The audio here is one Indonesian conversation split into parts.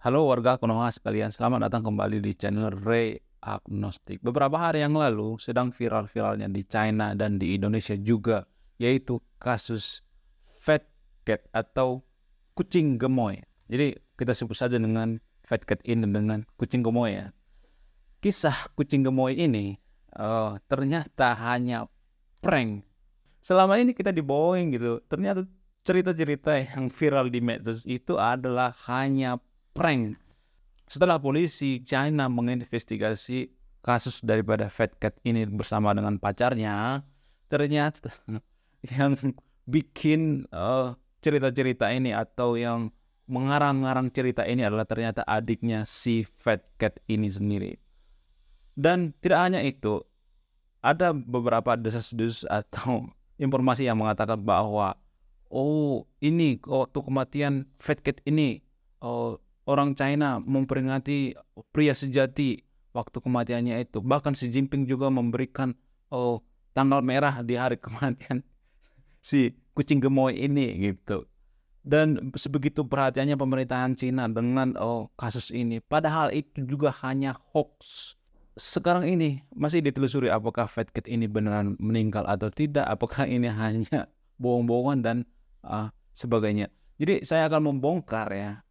Halo warga Konoha sekalian, selamat datang kembali di channel Ray Agnostik. Beberapa hari yang lalu sedang viral-viralnya di China dan di Indonesia juga, yaitu kasus fat cat atau kucing gemoy. Jadi kita sebut saja dengan fat cat ini dengan kucing gemoy ya. Kisah kucing gemoy ini ternyata hanya prank. Selama ini kita dibohongin gitu. Ternyata cerita-cerita yang viral di medsos itu adalah hanya prank. Setelah polisi China menginvestigasi kasus daripada Fat Cat ini bersama dengan pacarnya, ternyata yang bikin cerita-cerita ini atau yang mengarang-ngarang cerita ini adalah ternyata adiknya si Fat Cat ini sendiri. Dan tidak hanya itu, ada beberapa desas-desus atau informasi yang mengatakan bahwa ini waktu kematian Fat Cat ini orang China memperingati pria sejati waktu kematiannya itu. Bahkan Xi Jinping juga memberikan tanggal merah di hari kematian si kucing gemoy ini gitu. Dan sebegitu perhatiannya pemerintahan Cina dengan kasus ini. Padahal itu juga hanya hoax. Sekarang ini masih ditelusuri apakah Fat Cat ini beneran meninggal atau tidak. Apakah ini hanya bohong-bohongan dan sebagainya. Jadi saya akan membongkar ya,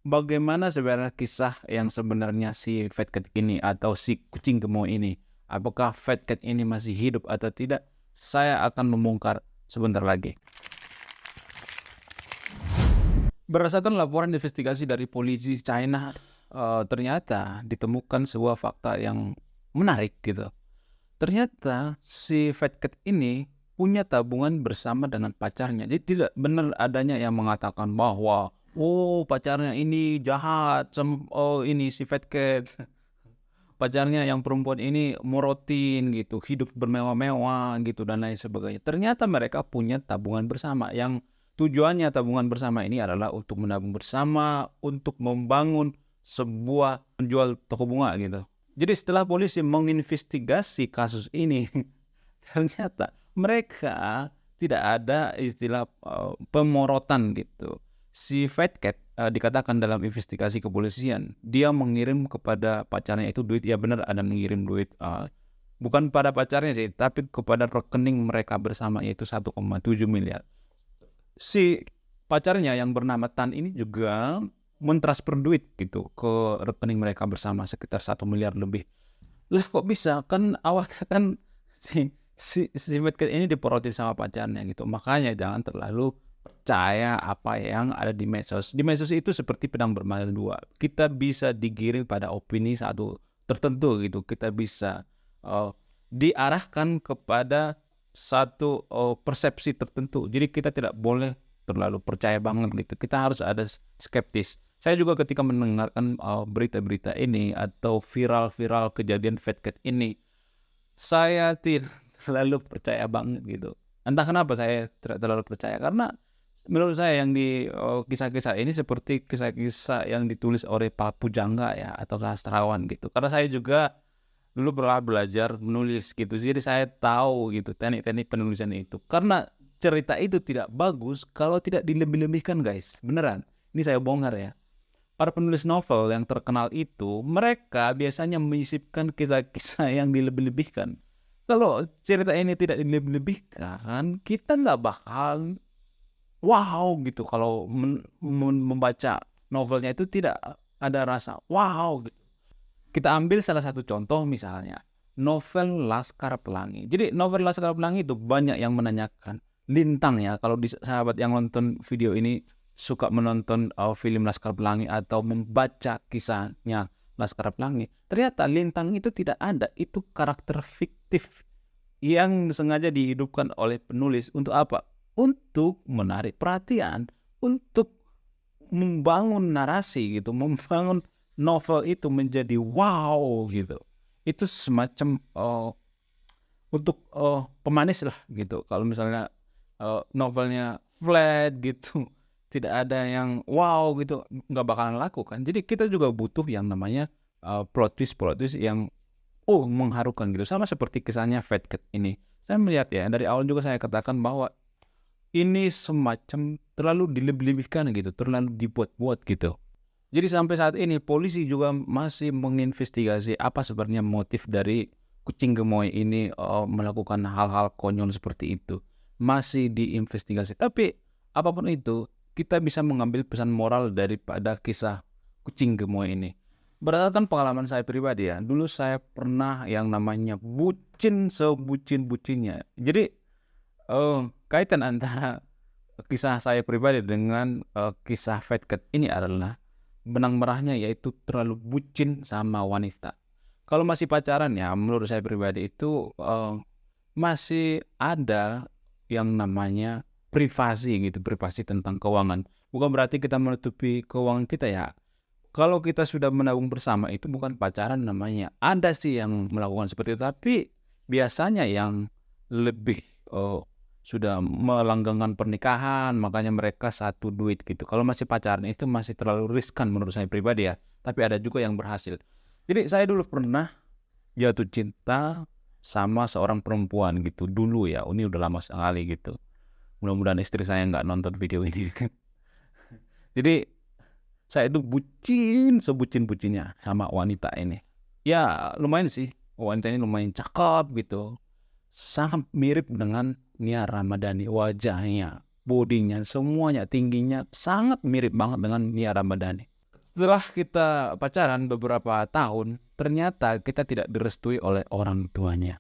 bagaimana sebenarnya kisah yang sebenarnya si Fat Cat ini atau si kucing gemoy ini. Apakah Fat Cat ini masih hidup atau tidak? Saya akan membongkar sebentar lagi. Berdasarkan laporan investigasi dari polisi China, ternyata ditemukan sebuah fakta yang menarik gitu. Ternyata si Fat Cat ini punya tabungan bersama dengan pacarnya. Jadi tidak benar adanya yang mengatakan bahwa pacarnya ini jahat, ini si Fat Cat. Pacarnya yang perempuan ini morotin gitu, hidup bermewah-mewah gitu dan lain sebagainya. Ternyata mereka punya tabungan bersama yang tujuannya tabungan bersama ini adalah untuk menabung bersama, untuk membangun sebuah penjual toko bunga gitu. Jadi setelah polisi menginvestigasi kasus ini, ternyata mereka tidak ada istilah pemorotan gitu. Si Fat Cat dikatakan dalam investigasi kepolisian, dia mengirim kepada pacarnya itu duit, ya benar ada mengirim duit, bukan pada pacarnya sih, tapi kepada rekening mereka bersama yaitu 1,7 miliar. Si pacarnya yang bernama Tan ini juga mentransfer duit gitu ke rekening mereka bersama sekitar 1 miliar lebih. Lah kok bisa? Kan awalnya kan si Fat Cat ini diporotin sama pacarnya gitu. Makanya jangan terlalu percaya apa yang ada di medsos. Di medsos itu seperti pedang bermata dua. Kita bisa digiring pada opini satu tertentu gitu. Kita bisa diarahkan kepada satu persepsi tertentu. Jadi kita tidak boleh terlalu percaya banget gitu. Kita harus ada skeptis. Saya juga ketika mendengarkan berita-berita ini atau viral-viral kejadian Fat Cat ini, saya tidak terlalu percaya banget gitu. Entah kenapa saya tidak terlalu percaya, karena menurut saya yang di kisah-kisah ini seperti kisah-kisah yang ditulis oleh para pujangga ya atau sastrawan gitu. Karena saya juga dulu pernah belajar menulis gitu, jadi saya tahu gitu teknik-teknik penulisan itu. Karena cerita itu tidak bagus kalau tidak dilebih-lebihkan guys, beneran. Ini saya bongkar ya. Para penulis novel yang terkenal itu, mereka biasanya menyisipkan kisah-kisah yang dilebih-lebihkan. Kalau cerita ini tidak dilebih-lebihkan, kita nggak bakal wow gitu. Kalau membaca novelnya itu tidak ada rasa wow gitu. Kita ambil salah satu contoh misalnya, novel Laskar Pelangi. Jadi novel Laskar Pelangi itu banyak yang menanyakan, Lintang ya, kalau sahabat yang nonton video ini suka menonton film Laskar Pelangi atau membaca kisahnya Laskar Pelangi, ternyata Lintang itu tidak ada, itu karakter fiktif yang sengaja dihidupkan oleh penulis untuk apa? Untuk menarik perhatian, untuk membangun narasi gitu, membangun novel itu menjadi wow gitu. Itu semacam untuk pemanis lah gitu. Kalau misalnya novelnya flat gitu, tidak ada yang wow gitu, nggak bakalan laku kan. Jadi kita juga butuh yang namanya plot twist yang mengharukan gitu. Sama seperti kisahnya Fat Cat ini. Saya melihat ya, dari awal juga saya katakan bahwa ini semacam terlalu dilebih-lebihkan gitu, terlalu dibuat-buat gitu. Jadi sampai saat ini polisi juga masih menginvestigasi apa sebenarnya motif dari kucing gemoy ini, melakukan hal-hal konyol seperti itu. Masih diinvestigasi. Tapi apapun itu, kita bisa mengambil pesan moral daripada kisah kucing gemoy ini. Berdasarkan pengalaman saya pribadi ya, dulu saya pernah yang namanya bucin sebucin-bucinnya. Jadi, kaitan antara kisah saya pribadi dengan, kisah Fat Cat ini adalah benang merahnya yaitu terlalu bucin sama wanita. Kalau masih pacaran ya menurut saya pribadi itu, masih ada yang namanya privasi gitu, privasi tentang keuangan. Bukan berarti kita menutupi keuangan kita ya. Kalau kita sudah menabung bersama itu bukan pacaran namanya. Ada sih yang melakukan seperti itu, tapi biasanya yang lebih, sudah melanggengkan pernikahan, makanya mereka satu duit gitu. Kalau masih pacaran itu masih terlalu riskan menurut saya pribadi ya, tapi ada juga yang berhasil. Jadi saya dulu pernah jatuh cinta sama seorang perempuan gitu, dulu ya, ini udah lama sekali gitu. Mudah-mudahan istri saya nggak nonton video ini. Jadi saya itu bucin sebucin-bucinnya sama wanita ini. Ya lumayan sih, wanita ini lumayan cakep gitu. Sangat mirip dengan Nia Ramadhani, wajahnya, bodinya, semuanya, tingginya sangat mirip banget dengan Nia Ramadhani. Setelah kita pacaran beberapa tahun, ternyata kita tidak direstui oleh orang tuanya.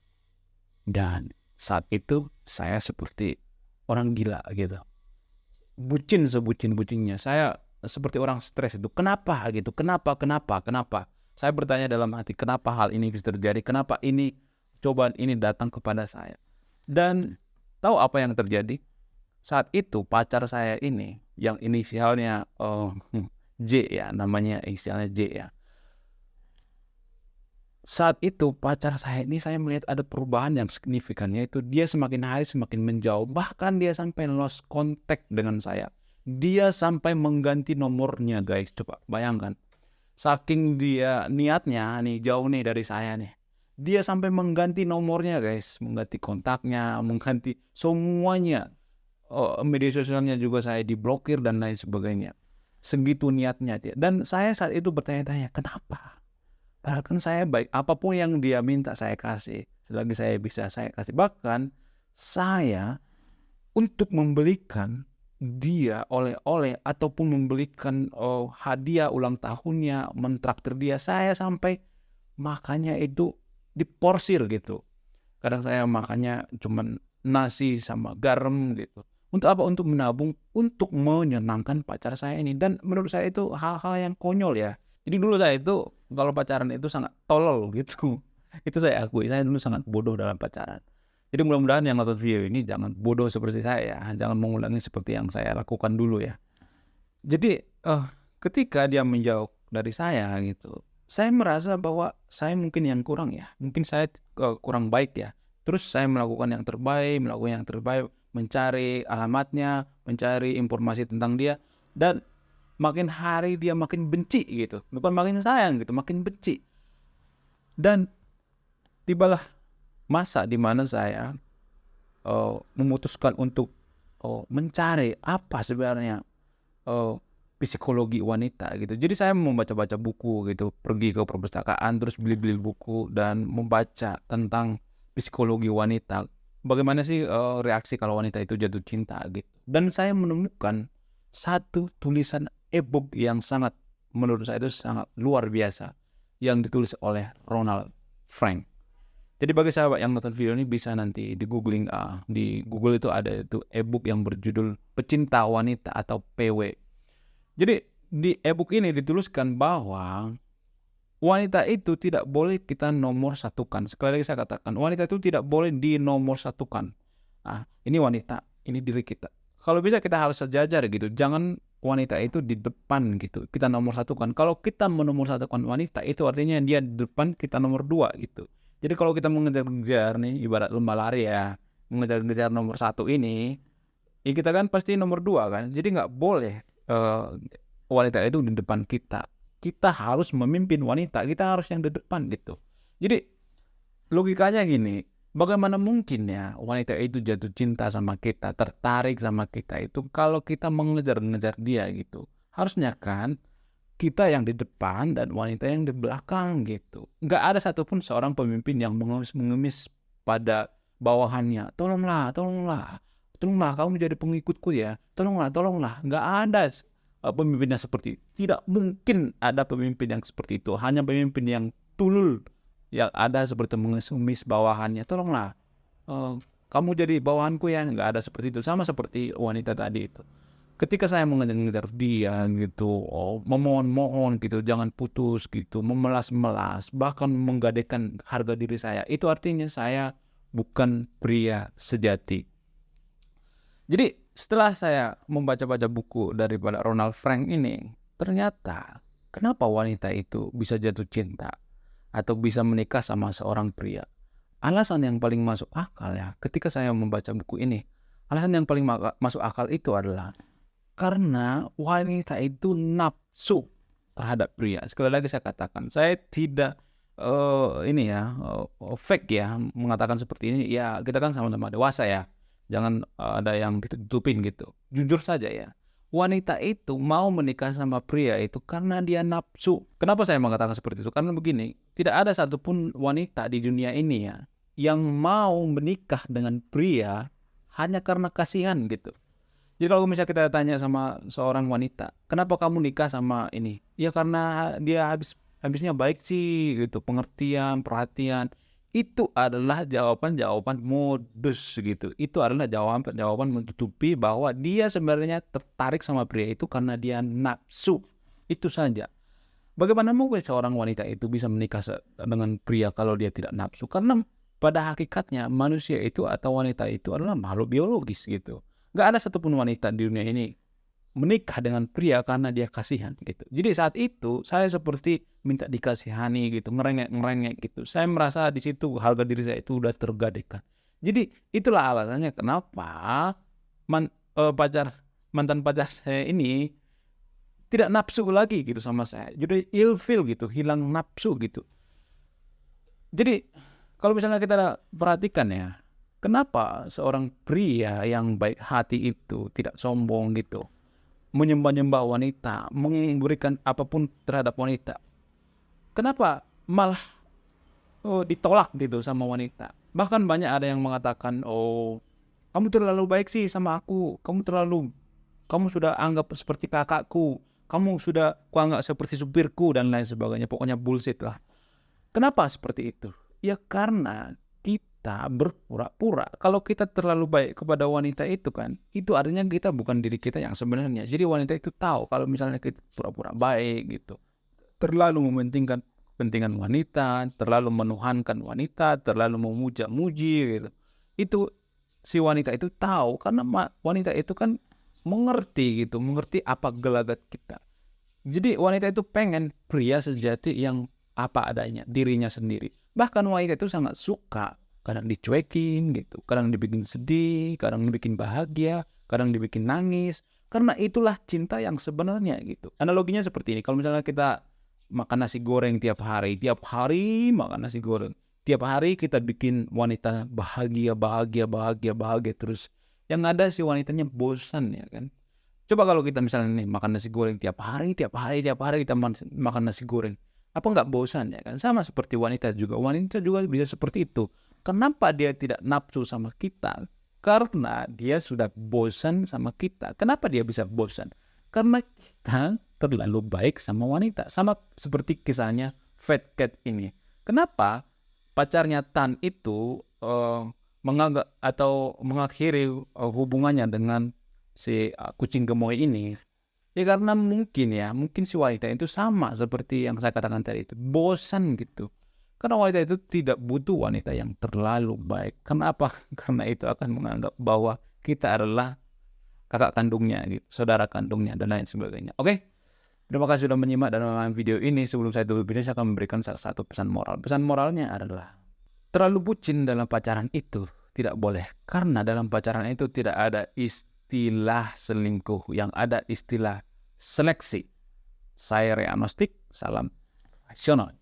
Dan saat itu saya seperti orang gila gitu. Bucin sebucin-bucinnya. Saya seperti orang stres itu. Kenapa gitu? Kenapa? Saya bertanya dalam hati, kenapa hal ini bisa terjadi? Kenapa ini cobaan ini datang kepada saya? Dan tahu apa yang terjadi? Saat itu pacar saya ini yang inisialnya J ya, namanya inisialnya J ya. Saat itu pacar saya ini saya melihat ada perubahan yang signifikan, yaitu dia semakin hari semakin menjauh, bahkan dia sampai lost contact dengan saya. Dia sampai mengganti nomornya guys, coba bayangkan. Saking dia niatnya nih jauh nih dari saya nih. Dia sampai mengganti nomornya guys, mengganti kontaknya, mengganti semuanya. Media sosialnya juga saya diblokir dan lain sebagainya. Segitu niatnya dia. Dan saya saat itu bertanya-tanya, kenapa? Padahal kan saya baik, apapun yang dia minta saya kasih, selagi saya bisa saya kasih. Bahkan saya untuk membelikan dia oleh-oleh ataupun membelikan hadiah ulang tahunnya, mentraktir dia, saya sampai makannya itu diporsir gitu. Kadang saya makannya cuman nasi sama garam gitu. Untuk apa? Untuk menabung, untuk menyenangkan pacar saya ini. Dan menurut saya itu hal-hal yang konyol ya. Jadi dulu saya itu kalau pacaran itu sangat tolol gitu. Itu saya akui, saya dulu sangat bodoh dalam pacaran. Jadi mudah-mudahan yang nonton video ini jangan bodoh seperti saya ya. Jangan mengulangi seperti yang saya lakukan dulu ya. Jadi ketika dia menjauh dari saya gitu, saya merasa bahwa saya mungkin yang kurang ya. Mungkin saya kurang baik ya. Terus saya melakukan yang terbaik, mencari alamatnya, mencari informasi tentang dia, dan makin hari dia makin benci gitu. Bukan makin sayang gitu, makin benci. Dan tibalah masa di mana saya memutuskan untuk mencari apa sebenarnya psikologi wanita gitu. Jadi saya membaca-baca buku gitu, pergi ke perpustakaan terus beli-beli buku dan membaca tentang psikologi wanita. Bagaimana sih reaksi kalau wanita itu jatuh cinta gitu. Dan saya menemukan satu tulisan e-book yang sangat, menurut saya itu sangat luar biasa, yang ditulis oleh Ronald Frank. Jadi bagi sahabat yang nonton video ini bisa nanti di googling, di Google itu ada itu e-book yang berjudul Pecinta Wanita atau PW. Jadi di e-book ini dituliskan bahwa wanita itu tidak boleh kita nomor satukan. Sekali lagi saya katakan, wanita itu tidak boleh dinomor satukan. Ini wanita, ini diri kita. Kalau bisa kita harus sejajar gitu. Jangan wanita itu di depan gitu, kita nomor satukan. Kalau kita menomor satukan wanita, itu artinya dia di depan, kita nomor 2 gitu. Jadi kalau kita mengejar-ngejar nih, ibarat lomba lari ya, mengejar-ngejar nomor 1 ini, ya kita kan pasti nomor 2 kan. Jadi nggak boleh wanita itu di depan kita. Kita harus memimpin wanita, kita harus yang di depan gitu. Jadi logikanya gini, bagaimana mungkin ya wanita itu jatuh cinta sama kita, tertarik sama kita itu kalau kita mengejar-ngejar dia gitu. Harusnya kan kita yang di depan dan wanita yang di belakang gitu. Nggak ada satupun seorang pemimpin yang mengemis pada bawahannya. Tolonglah, tolonglah, tolonglah kamu jadi pengikutku ya. Tolonglah, tolonglah. Nggak ada pemimpin yang seperti itu. Tidak mungkin ada pemimpin yang seperti itu. Hanya pemimpin yang tulul yang ada seperti mengemis bawahannya. Tolonglah, kamu jadi bawahanku ya. Nggak ada seperti itu. Sama seperti wanita tadi itu. Ketika saya mengejar dia gitu, memohon-mohon gitu, jangan putus gitu, memelas-melas, bahkan menggadaikan harga diri saya, itu artinya saya bukan pria sejati. Jadi setelah saya membaca-baca buku daripada Ronald Frank ini, ternyata kenapa wanita itu bisa jatuh cinta atau bisa menikah sama seorang pria? Alasan yang paling masuk akal ya, ketika saya membaca buku ini, alasan yang paling masuk akal itu adalah karena wanita itu nafsu terhadap pria. Sekali lagi saya katakan, saya tidak fake ya mengatakan seperti ini. Ya kita kan sama-sama dewasa ya. Jangan ada yang ditutupin gitu. Jujur saja ya. Wanita itu mau menikah sama pria itu karena dia nafsu. Kenapa saya mengatakan seperti itu? Karena begini, tidak ada satupun wanita di dunia ini ya yang mau menikah dengan pria hanya karena kasihan gitu. Jadi kalau misalnya kita tanya sama seorang wanita, kenapa kamu nikah sama ini? Ya karena dia habisnya baik sih gitu, pengertian, perhatian. Itu adalah jawaban-jawaban modus gitu. Itu adalah jawaban menutupi bahwa dia sebenarnya tertarik sama pria itu karena dia nafsu. Itu saja. Bagaimana mungkin seorang wanita itu bisa menikah dengan pria kalau dia tidak nafsu? Karena pada hakikatnya manusia itu atau wanita itu adalah makhluk biologis gitu. Gak ada satupun wanita di dunia ini menikah dengan pria karena dia kasihan gitu. Jadi saat itu saya seperti minta dikasihani gitu, ngerengek gitu. Saya merasa di situ harga diri saya itu udah tergadaikan. Jadi itulah alasannya kenapa mantan pacar saya ini tidak nafsu lagi gitu sama saya. Jadi ilfil gitu, hilang nafsu gitu. Jadi kalau misalnya kita perhatikan ya, kenapa seorang pria yang baik hati itu tidak sombong gitu, menyembah-nyembah wanita, memberikan apapun terhadap wanita, kenapa malah ditolak gitu sama wanita? Bahkan banyak ada yang mengatakan, kamu terlalu baik sih sama aku, kamu sudah anggap seperti kakakku, kamu sudah kuanggap seperti supirku dan lain sebagainya, pokoknya bullshit lah. Kenapa seperti itu? Ya karena kita berpura-pura. Kalau kita terlalu baik kepada wanita itu kan, itu artinya kita bukan diri kita yang sebenarnya. Jadi wanita itu tahu kalau misalnya kita pura-pura baik gitu, terlalu mementingkan kepentingan wanita, terlalu menuhankan wanita, terlalu memuja-muji gitu. Itu si wanita itu tahu karena wanita itu kan mengerti gitu, mengerti apa gelagat kita. Jadi wanita itu pengen pria sejati yang apa adanya, dirinya sendiri. Bahkan wanita itu sangat suka, kadang dicuekin gitu, kadang dibikin sedih, kadang dibikin bahagia, kadang dibikin nangis. Karena itulah cinta yang sebenarnya gitu. Analoginya seperti ini, kalau misalnya kita makan nasi goreng tiap hari makan nasi goreng. Tiap hari kita bikin wanita bahagia terus. Yang ada si wanitanya bosan ya kan. Coba kalau kita misalnya nih makan nasi goreng tiap hari kita makan nasi goreng. Apa nggak bosan ya kan? Sama seperti wanita juga bisa seperti itu. Kenapa dia tidak nafsu sama kita? Karena dia sudah bosan sama kita. Kenapa dia bisa bosan? Karena kita terlalu baik sama wanita. Sama seperti kisahnya Fat Cat ini. Kenapa pacarnya Tan itu menganggap atau mengakhiri hubungannya dengan si kucing gemoy ini? Ya karena mungkin si wanita itu sama seperti yang saya katakan tadi itu, bosan gitu. Karena wanita itu tidak butuh wanita yang terlalu baik. Kenapa? Karena itu akan menganggap bahwa kita adalah kakak kandungnya gitu, saudara kandungnya dan lain sebagainya. Oke? Terima kasih sudah menyimak dan menonton video ini. Sebelum saya tutup video, saya akan memberikan salah satu pesan moral. Pesan moralnya adalah terlalu bucin dalam pacaran itu tidak boleh. Karena dalam pacaran itu tidak ada istilah selingkuh, yang ada istilah seleksi. Saya Ray Agnostik, salam rasional.